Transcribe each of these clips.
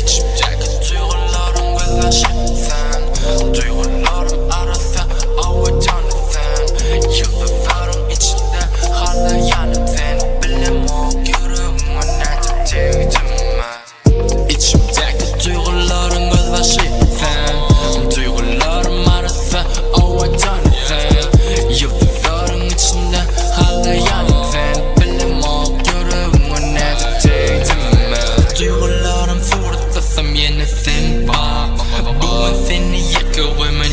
İçimdeki duygularım Gozbashy sen. Duygularym Arassa Owadany sen. Ýowyýew içinde Halayanym sen. Bilemok Yuregine Nadip degdim. İçimdeki duygularım Gozbashy sen. Duygularym Arassa Owadany sen. Ýowyýew içinde Halayanym sen. Bilemok Yuregine Nadip degdim. Duygularym Suratlasam Yene sen Baaa. Bugun seni yeke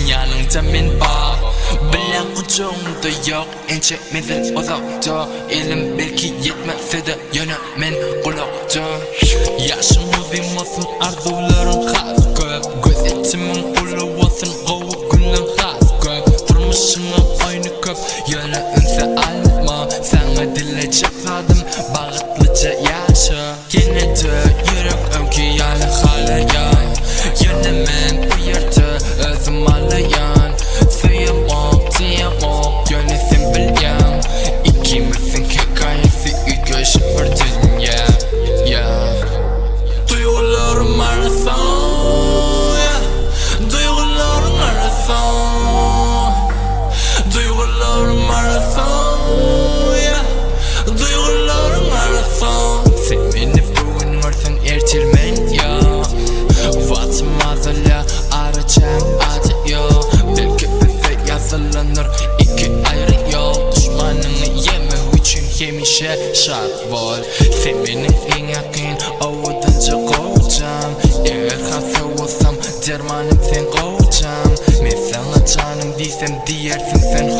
yanında men Baaa. Bilen ucumda yok ençekmedin uzakta. Elim belki yetmezse de yine men kulakta. Yaşım uzun olsun arzularım has köp. Göz etimin ulu olsun govu günün has köp. Turmuşuna aynı köp yine ünse alma. Sana dilecek zadım Bagytlyja Yasha. Yenedeeee Yurek ömkü yani halayan. Yine men bu yerde özüm alayan. Diyemok yönetim bilyen. İkimizin hikayesi üç bir dünya. Duygularym Arassa. Duygularym Arassa. Duygularym Arassa. Duygularym Arassa. Sen beni bugün görsün ertirmen ya. Vatmazla arayacağım adı yok. Belki bize yazılanır iki ayrı yol. Düşmanını yeme üçün yemişe şart bol. Sen benim en yakın Owadanca kocam. Eğer hasta olsam dermanım sen kocam. Ben sana canım diysem diyersin sen